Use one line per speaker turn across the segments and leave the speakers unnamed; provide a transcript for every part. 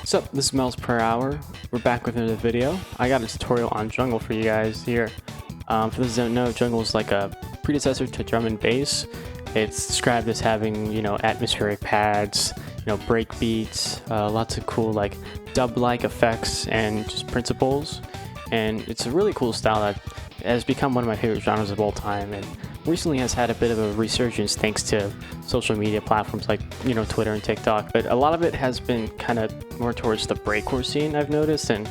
So this is Miles per hour. We're back with another video. I got a tutorial on jungle for you guys here. For those who don't know, jungle is like a predecessor to drum and bass. It's described as having, atmospheric pads, break beats, lots of cool like dub-like effects and just principles. And it's a really cool style that has become one of my favorite genres of all time, and recently has had a bit of a resurgence thanks to social media platforms like Twitter and TikTok. But a lot of it has been kind of more towards the breakcore scene, I've noticed. And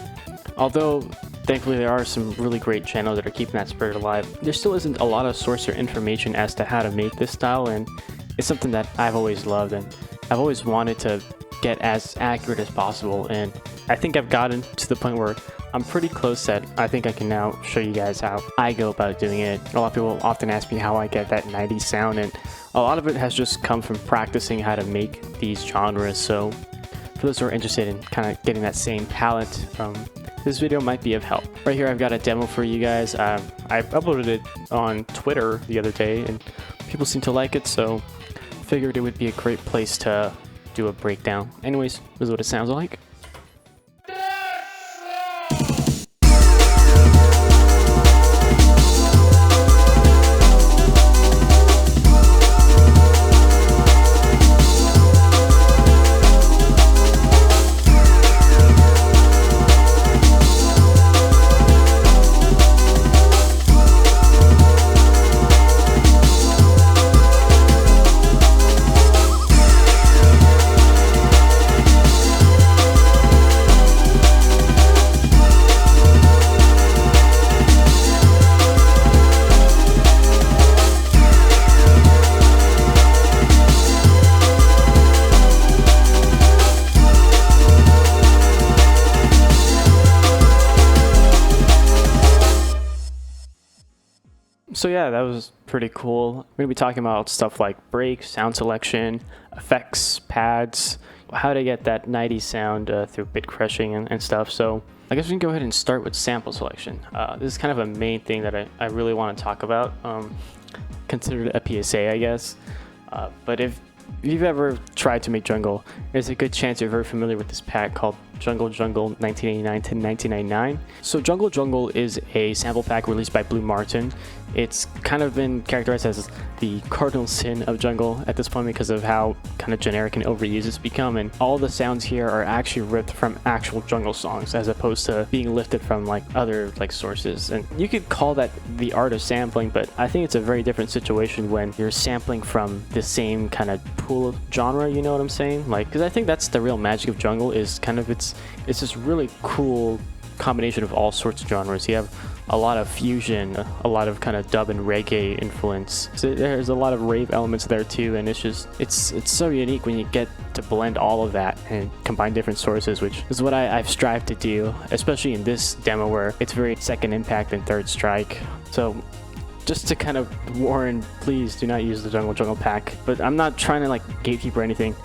although thankfully there are some really great channels that are keeping that spirit alive, there still isn't a lot of source or information as to how to make this style. And it's something that I've always loved, and I've always wanted to get as accurate as possible. And I think I've gotten to the point where I'm pretty close that I think I can now show you guys how I go about doing it. A lot of people often ask me how I get that 90s sound, and a lot of it has just come from practicing how to make these genres. So for those who are interested in kind of getting that same palette, this video might be of help. Right here I've got a demo for you guys. I uploaded it on Twitter the other day and people seem to like it, so figured it would be a great place to do a breakdown. Anyways, this is what it sounds like. So yeah, that was pretty cool. We're going to be talking about stuff like breaks, sound selection, effects, pads, how to get that 90s sound through bit crushing and stuff. So I guess we can go ahead and start with sample selection. This is kind of a main thing that I really want to talk about. Considered a PSA, I guess. But if you've ever tried to make jungle, there's a good chance you're very familiar with this pack called Jungle 1989 to 1999. So Jungle is a sample pack released by Blue Martin. It's kind of been characterized as the cardinal sin of jungle at this point because of how kind of generic and overused it's become, and all the sounds here are actually ripped from actual jungle songs as opposed to being lifted from like other like sources. And you could call that the art of sampling, but I think it's a very different situation when you're sampling from the same kind of pool of genre, you know what I'm saying? Like, because I think that's the real magic of jungle, is kind of it's this really cool combination of all sorts of genres. You have a lot of fusion, a lot of kind of dub and reggae influence. So there's a lot of rave elements there too, and it's so unique when you get to blend all of that and combine different sources, which is what I've strived to do, especially in this demo where it's very second impact and third strike. So just to kind of warn, please do not use the jungle pack. But I'm not trying to like gatekeep or anything.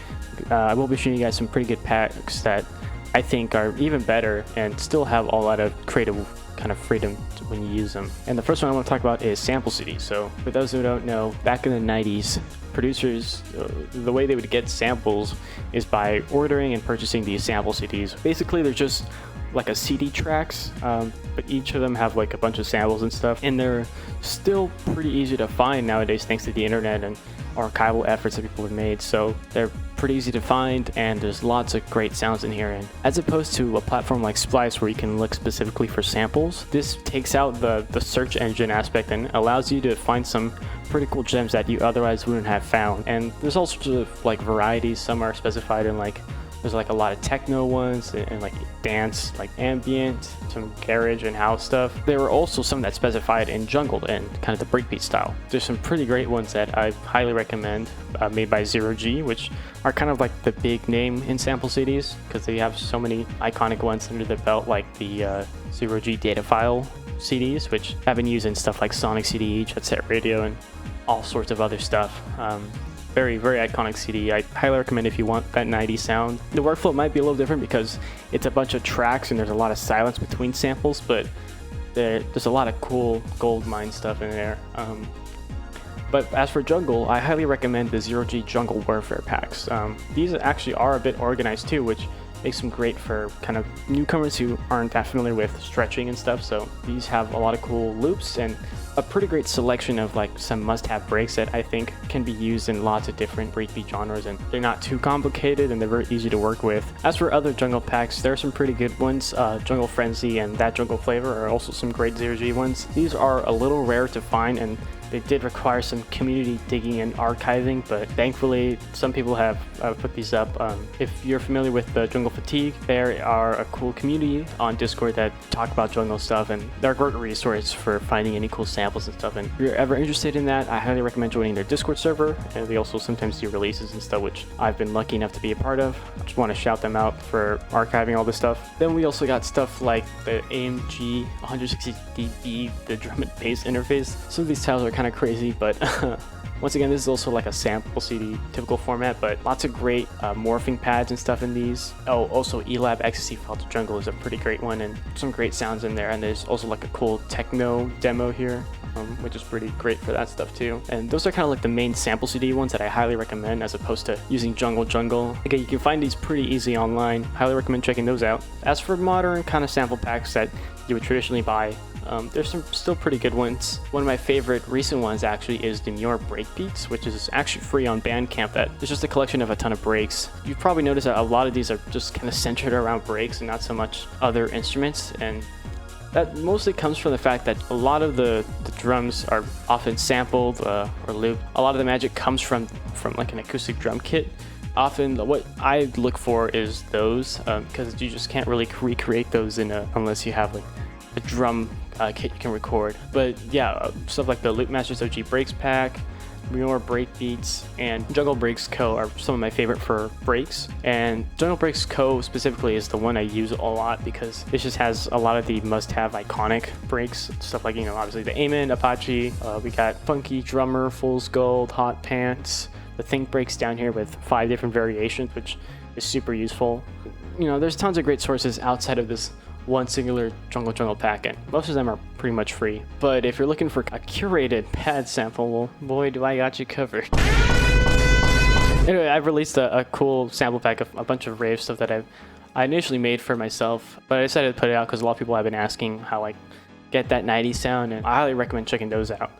I will be showing you guys some pretty good packs that I think are even better and still have a lot of creative kind of freedom when you use them. And the first one I want to talk about is sample CDs. So for those who don't know, back in the 90s, producers, the way they would get samples is by ordering and purchasing these sample CDs. Basically, they're just like a CD tracks, but each of them have like a bunch of samples and stuff, and they're still pretty easy to find nowadays thanks to the internet and archival efforts that people have made. So they're pretty easy to find, and there's lots of great sounds in here. And as opposed to a platform like Splice where you can look specifically for samples, this takes out the search engine aspect and allows you to find some pretty cool gems that you otherwise wouldn't have found. And there's all sorts of like varieties. Some are specified in like, there's like a lot of techno ones and like dance, like ambient, some garage and house stuff. There were also some that specified in jungle and kind of the breakbeat style. There's some pretty great ones that I highly recommend, made by Zero G, which are kind of like the big name in sample CDs because they have so many iconic ones under their belt, like the Zero G data file CDs, which have been used in stuff like Sonic CD, Jet Set Radio, and all sorts of other stuff. Very, very iconic CD. I highly recommend if you want that 90s sound. The workflow might be a little different because it's a bunch of tracks and there's a lot of silence between samples, but there's a lot of cool gold mine stuff in there. But as for jungle, I highly recommend the Zero G Jungle Warfare packs. These actually are a bit organized too, which makes them great for kind of newcomers who aren't that familiar with stretching and stuff. So these have a lot of cool loops and a pretty great selection of like some must-have breaks that I think can be used in lots of different breakbeat genres, and they're not too complicated and they're very easy to work with. As for other jungle packs, there are some pretty good ones. Jungle Frenzy and That Jungle Flavor are also some great 0G ones. These are a little rare to find, and they did require some community digging and archiving, but thankfully some people have put these up. If you're familiar with the Jungle Fatigue, there are a cool community on Discord that talk about jungle stuff, and they're a great resource for finding any cool samples and stuff. And if you're ever interested in that, I highly recommend joining their Discord server, and they also sometimes do releases and stuff, which I've been lucky enough to be a part of. I just want to shout them out for archiving all this stuff. Then we also got stuff like the AMG 160dB, the drum and bass interface. Some of these tiles are kind of crazy, but once again, this is also like a sample CD typical format, but lots of great morphing pads and stuff in these. Oh, also Elab Ecstasy File to Jungle is a pretty great one, and some great sounds in there. And there's also like a cool techno demo here, which is pretty great for that stuff too. And those are kind of like the main sample CD ones that I highly recommend, as opposed to using Jungle. Again, you can find these pretty easy online. Highly recommend checking those out. As for modern kind of sample packs that you would traditionally buy, there's some still pretty good ones. One of my favorite recent ones actually is Demure Breakbeats, which is actually free on Bandcamp. That is just a collection of a ton of breaks. You've probably noticed that a lot of these are just kind of centered around breaks and not so much other instruments, and that mostly comes from the fact that a lot of the drums are often sampled or looped. A lot of the magic comes from like an acoustic drum kit. Often what I look for is those, because you just can't really recreate those unless you have like a drum kit you can record. But yeah, stuff like the Loop Masters OG Breaks pack, Demure Breakbeats, and Jungle Breaks Co. are some of my favorite for breaks. And Jungle Breaks Co. specifically is the one I use a lot because it just has a lot of the must-have iconic breaks. Stuff like, obviously the Amen, Apache, we got Funky Drummer, Fool's Gold, Hot Pants, the Think breaks down here with 5 different variations, which is super useful. There's tons of great sources outside of this one singular jungle pack, and most of them are pretty much free. But if you're looking for a curated pad sample, well, boy, do I got you covered. Anyway, I've released a cool sample pack of a bunch of rave stuff that I initially made for myself, but I decided to put it out because a lot of people have been asking how I get that 90s sound, and I highly recommend checking those out.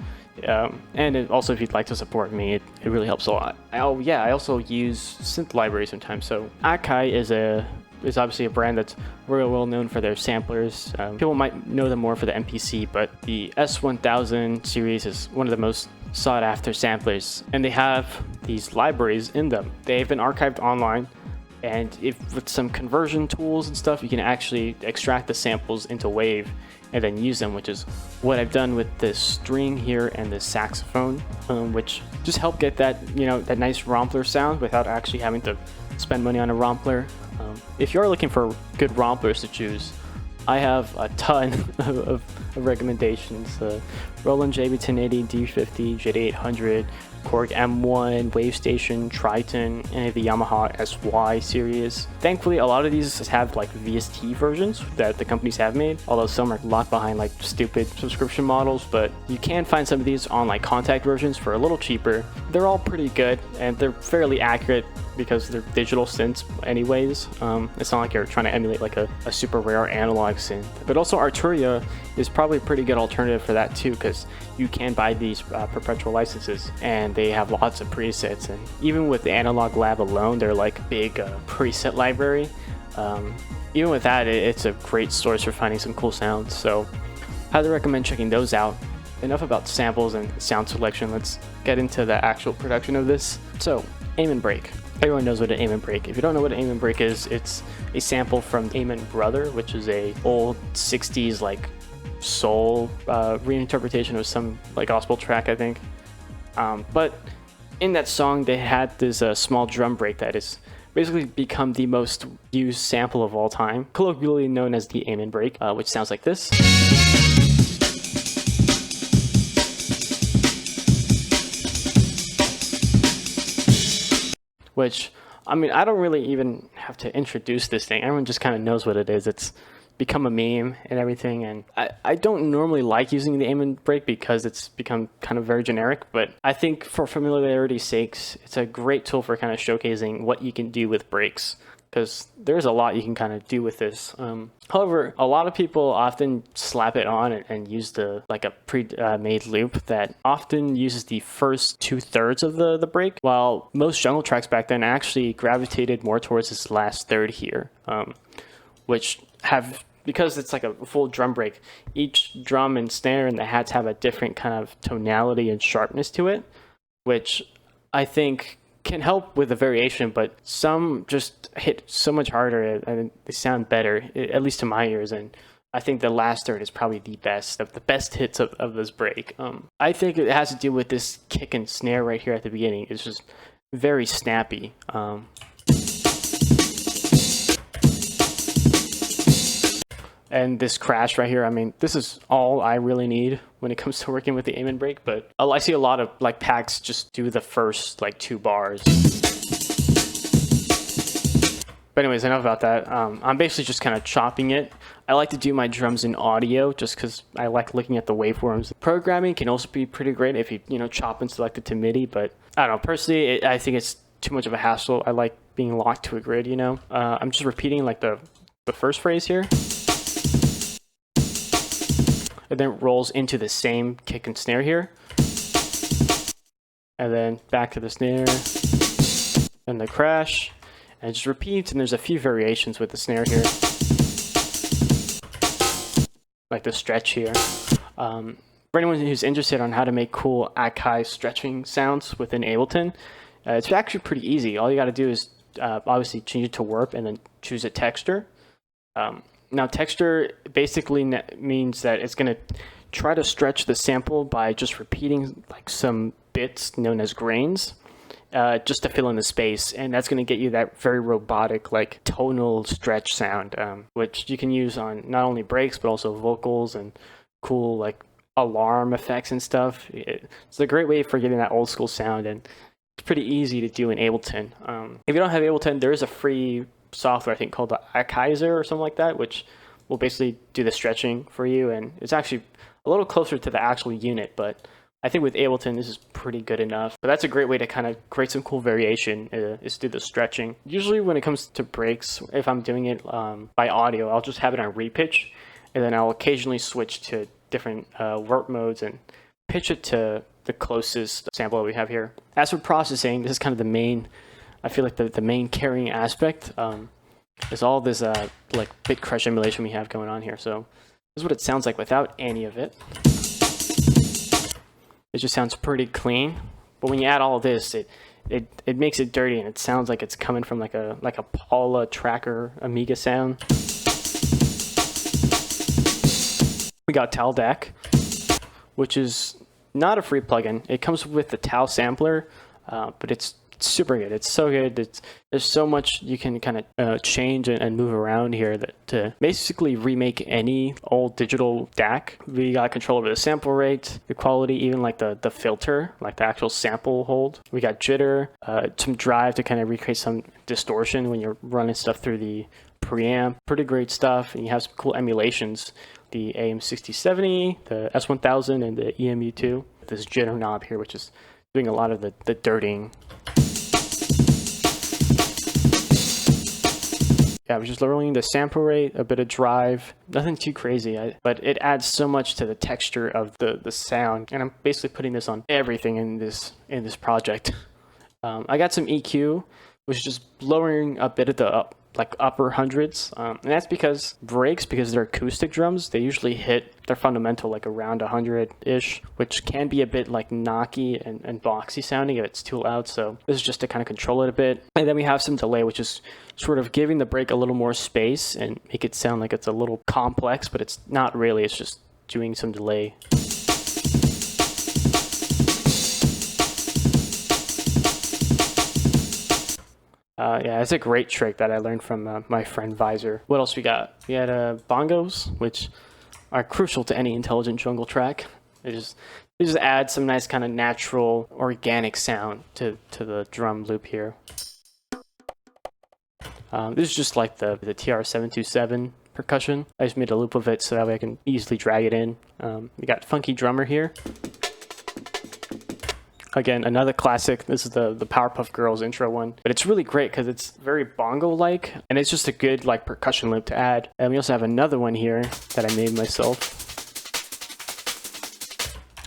And also, if you'd like to support me, it really helps a lot. Oh yeah, I also use synth libraries sometimes. So Akai is obviously a brand that's real well known for their samplers. People might know them more for the MPC, but the S1000 series is one of the most sought after samplers, and they have these libraries in them. They've been archived online, and with some conversion tools and stuff, you can actually extract the samples into Wave and then use them, which is what I've done with this string here and this saxophone, which just help get that that nice rompler sound without actually having to spend money on a rompler. If you're looking for good romplers to choose, I have a ton of recommendations. Roland JB1080, D50, JD800, Korg M1, Wavestation, Triton, any of the Yamaha SY series. Thankfully, a lot of these have like VST versions that the companies have made, although some are locked behind like stupid subscription models, but you can find some of these on like contact versions for a little cheaper. They're all pretty good, and they're fairly accurate because they're digital synths anyways. It's not like you're trying to emulate like a super rare analog synth. But also Arturia is probably a pretty good alternative for that too, because you can buy these perpetual licenses, and they have lots of presets, and even with the Analog Lab alone, they're like big preset library. Even with that, it's a great source for finding some cool sounds, so highly recommend checking those out. Enough about samples and sound selection, let's get into the actual production of this. So, Aim and Break. Everyone knows what an Aim and Break. If you don't know what an Aim and Break is, it's a sample from Aim and Brother, which is a old 60s like soul reinterpretation of some like gospel track, I think. But in that song, they had this small drum break that is basically become the most used sample of all time, colloquially known as the Aim and Break, which sounds like this. Which, I mean, I don't really even have to introduce this thing. Everyone just kind of knows what it is. It's become a meme and everything, and I don't normally like using the Aim and Break because it's become kind of very generic, but I think for familiarity's sakes, it's a great tool for kind of showcasing what you can do with breaks. because there's a lot you can kind of do with this. However, a lot of people often slap it on and use like a pre-made loop that often uses the first 2/3 of the break, while most jungle tracks back then actually gravitated more towards this last third here, which have, because it's like a full drum break, each drum and snare and the hats have a different kind of tonality and sharpness to it, which I think can help with the variation, but some just hit so much harder and they sound better, at least to my ears. And I think the last third is probably the best of the best hits of this break. I think it has to do with this kick and snare right here at the beginning. It's just very snappy. And this crash right here, I mean, this is all I really need when it comes to working with the aim and break, but I see a lot of like packs just do the first like 2 bars. But anyways, enough about that. I'm basically just kind of chopping it. I like to do my drums in audio just because I like looking at the waveforms. Programming can also be pretty great if you chop and select it to MIDI, but I don't know, personally, I think it's too much of a hassle. I like being locked to a grid, I'm just repeating like the first phrase here. And then it rolls into the same kick and snare here. And then back to the snare. And the crash. And it just repeats, and there's a few variations with the snare here. Like the stretch here. For anyone who's interested on how to make cool Akai stretching sounds within Ableton, it's actually pretty easy. All you gotta do is obviously change it to warp and then choose a texture. Now, texture basically means that it's going to try to stretch the sample by just repeating like some bits known as grains, just to fill in the space. And that's going to get you that very robotic, like tonal stretch sound, which you can use on not only breaks, but also vocals and cool like alarm effects and stuff. It's a great way for getting that old school sound, and it's pretty easy to do in Ableton. If you don't have Ableton, there is a free software I think called the Yakyuu or something like that, which will basically do the stretching for you, and it's actually a little closer to the actual unit, but I think with Ableton this is pretty good enough. But that's a great way to kind of create some cool variation, is to do the stretching. Usually when it comes to breaks, if I'm doing it by audio, I'll just have it on repitch, and then I'll occasionally switch to different warp modes and pitch it to the closest sample that we have here. As for processing, this is kind of the main, I feel like the main carrying aspect is all this like bit crush emulation we have going on here. So this is what it sounds like without any of it. It just sounds pretty clean. But when you add all of this, it makes it dirty, and it sounds like it's coming from like a Paula Tracker Amiga sound. We got Tal Deck, which is not a free plugin. It comes with the Tal sampler, but it's super good. It's so good. There's so much you can kind of change and move around here to basically remake any old digital DAC. We got control over the sample rate, the quality, even like the filter, like the actual sample hold. We got jitter, some drive to kind of recreate some distortion when you're running stuff through the preamp. Pretty great stuff. And you have some cool emulations, the AM6070, the S1000, and the EMU2. This jitter knob here, which is doing a lot of the dirtying. Yeah, I was just lowering the sample rate, a bit of drive, nothing too crazy, but it adds so much to the texture of the sound. And I'm basically putting this on everything in this project. I got some EQ, which is just lowering a bit of the like upper hundreds, and that's because they're acoustic drums, they usually hit their fundamental like around 100-ish, which can be a bit like knocky and boxy sounding if it's too loud. So this is just to kind of control it a bit. And then we have some delay, which is sort of giving the break a little more space and make it sound like it's a little complex, but it's not really. It's just doing some delay. Yeah, it's a great trick that I learned from my friend Visor. What else we got? We had bongos, which are crucial to any intelligent jungle track. They just add some nice kind of natural, organic sound to the drum loop here. This is just like the TR-727 percussion. I just made a loop of it so that way I can easily drag it in. We got Funky Drummer here. Again, another classic. This is the Powerpuff Girls intro one, but it's really great because it's very bongo-like, and it's just a good like percussion loop to add. And we also have another one here that I made myself.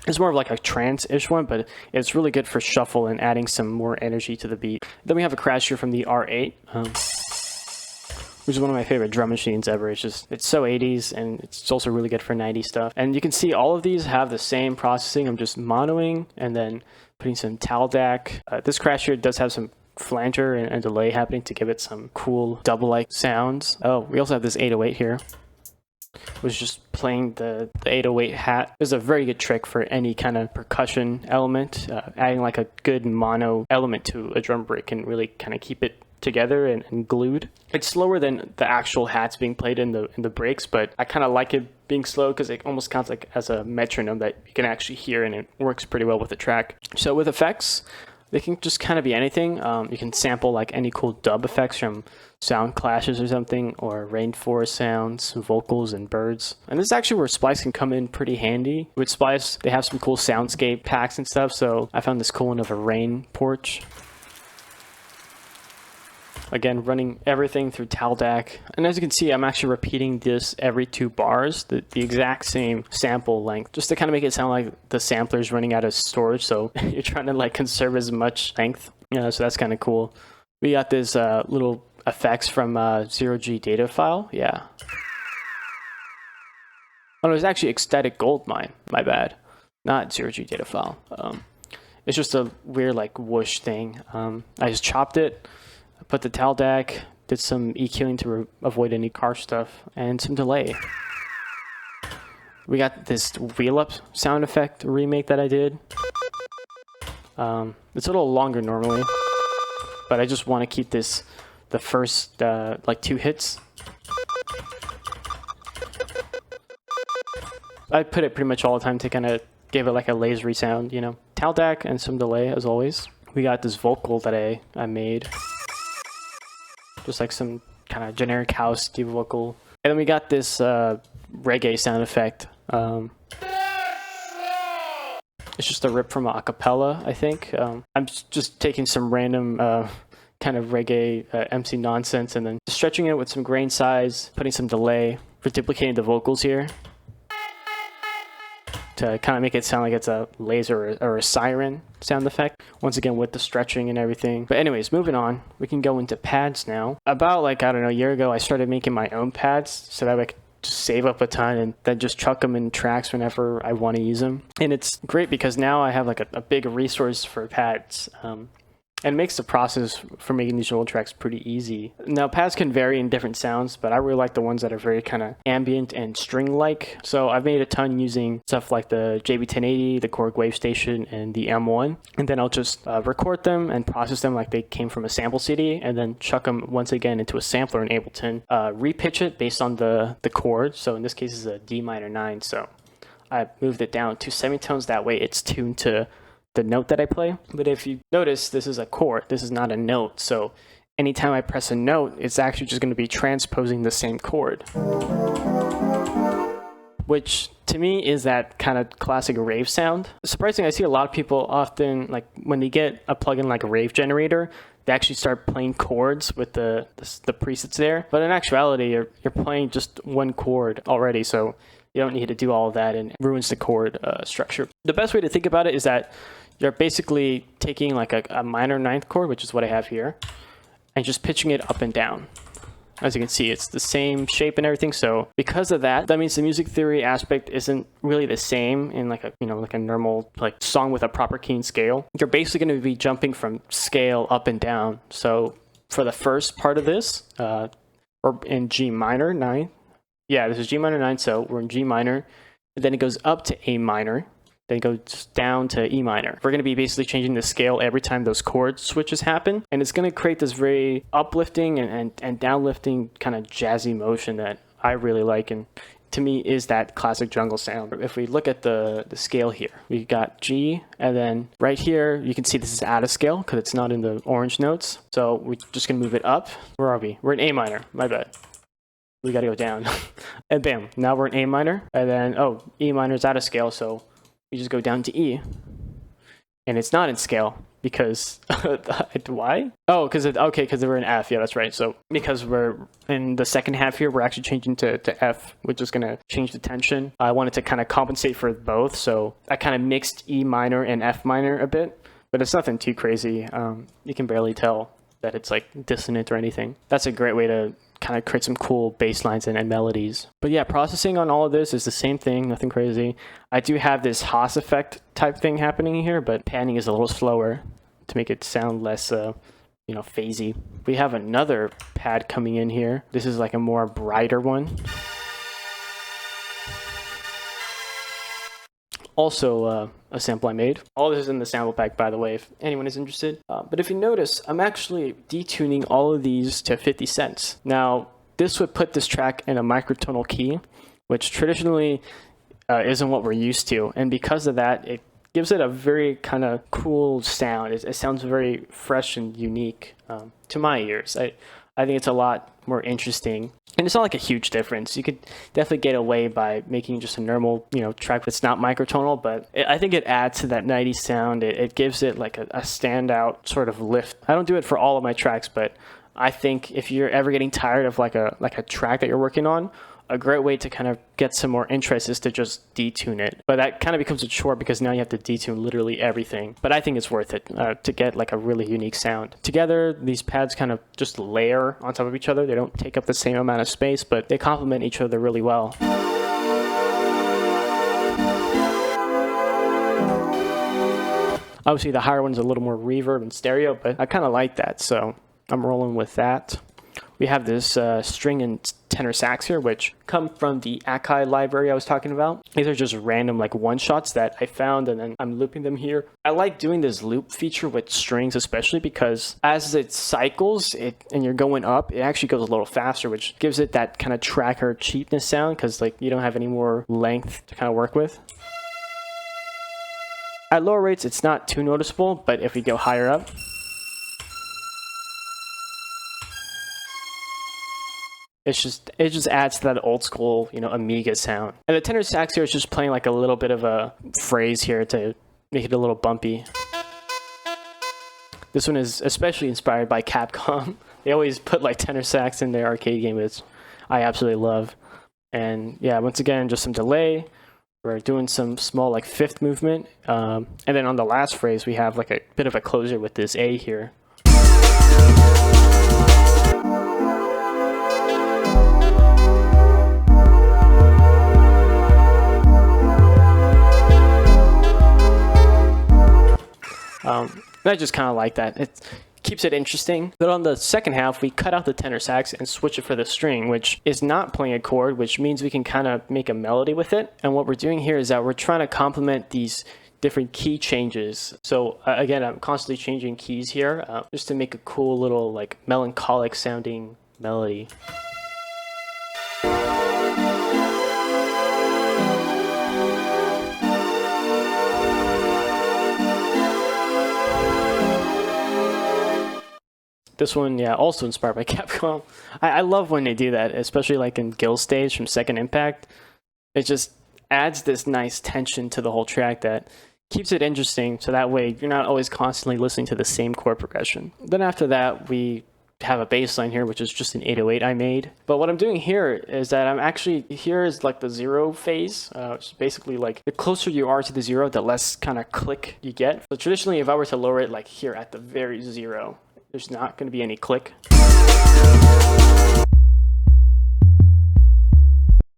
It's more of like a trance-ish one, but it's really good for shuffle and adding some more energy to the beat. Then we have a crash here from the R8, which is one of my favorite drum machines ever. It's so 80s, and it's also really good for 90s stuff. And you can see all of these have the same processing. I'm just monoing and then putting some taldac. This crash here does have some flanger and delay happening to give it some cool double-like sounds. Oh, we also have this 808 here. Was just playing the 808 hat. It's a very good trick for any kind of percussion element. Adding like a good mono element to a drum break can really kind of keep it together and glued. It's slower than the actual hats being played in the breaks, but I kind of like it being slow because it almost counts like as a metronome that you can actually hear, and it works pretty well with the track. So with effects, they can just kind of be anything. You can sample like any cool dub effects from sound clashes or something, or rainforest sounds, vocals, and birds. And this is actually where Splice can come in pretty handy. With Splice, they have some cool soundscape packs and stuff, so I found this cool one of a rain porch. Again, running everything through taldac. And as you can see, I'm actually repeating this every 2 bars, the exact same sample length, just to kind of make it sound like the sampler's running out of storage, so you're trying to like conserve as much length. So that's kind of cool. We got this little effects from 0G data file. Yeah. Oh, no, it's actually Ecstatic Goldmine. My bad. Not 0G data file. It's just a weird like whoosh thing. I just chopped it, put the taldac, did some EQing to avoid any car stuff, and some delay. We got this wheel up sound effect remake that I did. It's a little longer normally, but I just want to keep this the first like 2 hits. I put it pretty much all the time to kind of give it like a lasery sound, you know. Taldac and some delay as always. We got this vocal that I made. Just like some kind of generic house deep vocal. And then we got this reggae sound effect. It's just a rip from a cappella, I think. I'm just taking some random kind of reggae MC nonsense and then stretching it with some grain size, putting some delay for duplicating the vocals here to kind of make it sound like it's a laser or a siren sound effect. Once again, with the stretching and everything. But anyways, moving on, we can go into pads now. About like, I don't know, a year ago, I started making my own pads so that I could just save up a ton and then just chuck them in tracks whenever I want to use them. And it's great because now I have like a big resource for pads. And it makes the process for making these roll tracks pretty easy. Now, pads can vary in different sounds, but I really like the ones that are very kind of ambient and string-like. So I've made a ton using stuff like the JB1080, the Korg Wave Station, and the M1. And then I'll just record them and process them like they came from a sample CD, and then chuck them once again into a sampler in Ableton. Repitch it based on the chord. So in this case, it's a D minor 9. So I moved it down to semitones. That way it's tuned to the note that I play. But if you notice, this is a chord, this is not a note. So anytime I press a note, it's actually just going to be transposing the same chord, which to me is that kind of classic rave sound. Surprisingly, I see a lot of people often, like when they get a plugin like a Rave Generator, they actually start playing chords with the presets there. But in actuality, you're playing just one chord already, so you don't need to do all of that, and it ruins the chord structure. The best way to think about it is that you're basically taking like a minor 9th chord, which is what I have here, and just pitching it up and down. As you can see, it's the same shape and everything. So because of that, that means the music theory aspect isn't really the same in like a, you know, like a normal like song with a proper key and scale. You're basically going to be jumping from scale up and down. So for the first part of this, or in G minor 9, yeah, this is G minor 9, so we're in G minor, and then it goes up to A minor, then it goes down to E minor. We're going to be basically changing the scale every time those chord switches happen, and it's going to create this very uplifting and downlifting kind of jazzy motion that I really like, and to me is that classic jungle sound. If we look at the scale here, we got G, and then right here you can see this is out of scale because it's not in the orange notes, so we're just going to move it up. Where are we? We're in A minor, my bad. We got to go down. And bam, now we're in A minor. And then, oh, E minor is out of scale, so we just go down to E. and it's not in scale because why? Oh, because we're in F. Yeah, that's right. So because we're in the second half here, we're actually changing to F, which is going to change the tension. I wanted to kind of compensate for both, so I kind of mixed E minor and F minor a bit, but it's nothing too crazy. You can barely tell that it's like dissonant or anything. That's a great way to kind of create some cool bass lines and melodies. But yeah, processing on all of this is the same thing, nothing crazy. I do have this Haas effect type thing happening here, but panning is a little slower to make it sound less, phasey. We have another pad coming in here. This is like a more brighter one. Also a sample I made. All this is in the sample pack, by the way, if anyone is interested. But if you notice, I'm actually detuning all of these to 50 cents. Now, this would put this track in a microtonal key, which traditionally isn't what we're used to. And because of that, it gives it a very kind of cool sound. It sounds very fresh and unique to my ears. I think it's a lot more interesting. And it's not like a huge difference. You could definitely get away by making just a normal, track that's not microtonal, but I think it adds to that 90s sound. It gives it like a standout sort of lift. I don't do it for all of my tracks, but I think if you're ever getting tired of like a track that you're working on, a great way to kind of get some more interest is to just detune it. But that kind of becomes a chore because now you have to detune literally everything. But I think it's worth it to get like a really unique sound. Together, these pads kind of just layer on top of each other. They don't take up the same amount of space, but they complement each other really well. Obviously, the higher one's a little more reverb and stereo, but I kind of like that, so I'm rolling with that. We have this string and tenor sax here, which come from the yakyuu library I was talking about. These are just random like one-shots that I found, and then I'm looping them here. I like doing this loop feature with strings, especially because as it cycles and you're going up, it actually goes a little faster, which gives it that kind of tracker cheapness sound because like you don't have any more length to kind of work with. At lower rates, it's not too noticeable, but if we go higher up, it just adds to that old school, Amiga sound. And the tenor sax here is just playing like a little bit of a phrase here to make it a little bumpy. This one is especially inspired by Capcom. They always put like tenor sax in their arcade game, which I absolutely love. And yeah, once again, just some delay. We're doing some small like fifth movement. And then on the last phrase, we have like a bit of a closer with this A here. I just kind of like that. It keeps it interesting. But on the second half, we cut out the tenor sax and switch it for the string, which is not playing a chord, which means we can kind of make a melody with it. And what we're doing here is that we're trying to complement these different key changes. So again, I'm constantly changing keys here just to make a cool little like melancholic sounding melody. This one, yeah, also inspired by Capcom. I love when they do that, especially like in Guild Stage from Second Impact. It just adds this nice tension to the whole track that keeps it interesting, so that way you're not always constantly listening to the same chord progression. Then after that, we have a bass line here, which is just an 808 I made. But what I'm doing here is that here is like the zero phase, which is basically like the closer you are to the zero, the less kind of click you get. So traditionally, if I were to lower it like here at the very zero, there's not going to be any click.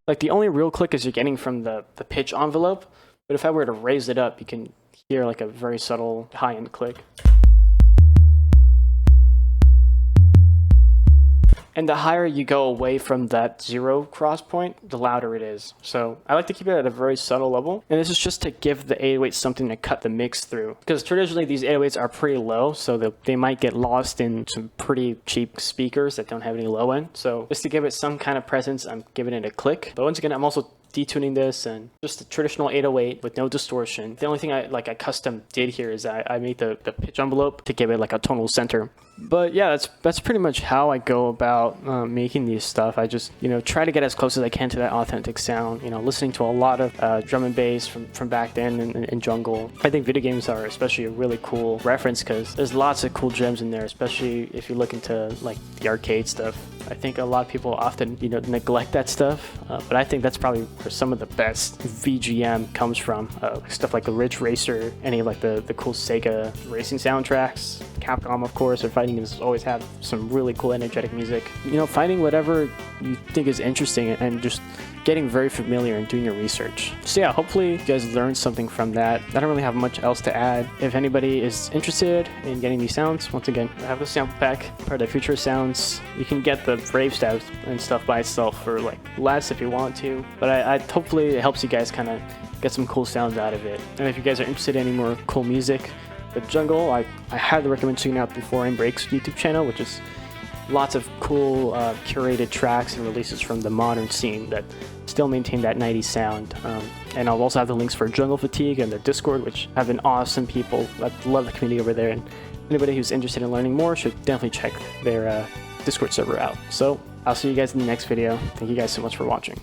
Like the only real click is you're getting from the pitch envelope, but if I were to raise it up, you can hear like a very subtle high-end click. And the higher you go away from that zero cross point, the louder it is. So I like to keep it at a very subtle level. And this is just to give the 808s something to cut the mix through. Because traditionally these 808s are pretty low, so they might get lost in some pretty cheap speakers that don't have any low end. So just to give it some kind of presence, I'm giving it a click. But once again, I'm also detuning this, and just a traditional 808 with no distortion. The only thing I custom did here is I made the pitch envelope to give it like a tonal center. But yeah, that's pretty much how I go about making these stuff. I just, you know, try to get as close as I can to that authentic sound. You know, listening to a lot of drum and bass from back then in jungle. I think video games are especially a really cool reference because there's lots of cool gems in there, especially if you look into like the arcade stuff. I think a lot of people often, you know, neglect that stuff, but I think that's probably where some of the best VGM comes from. Stuff like the Ridge Racer, any of like the cool Sega racing soundtracks. Capcom, of course, or fighting games always have some really cool energetic music. You know, finding whatever you think is interesting and just getting very familiar and doing your research. So yeah, hopefully you guys learned something from that. I don't really have much else to add. If anybody is interested in getting these sounds, once again, I have the sample pack, part of the Future Sounds. You can get the rave stuff and stuff by itself for like less if you want to, but I hopefully it helps you guys kind of get some cool sounds out of it. And if you guys are interested in any more cool music, the jungle, I highly recommend checking out the 4am Breaks YouTube channel, which is lots of cool curated tracks and releases from the modern scene that still maintain that 90s sound. And I'll also have the links for Jungle Fatigue and their Discord, which have been awesome people. I love the community over there, and anybody who's interested in learning more should definitely check their Discord server out. So I'll see you guys in the next video. Thank you guys so much for watching.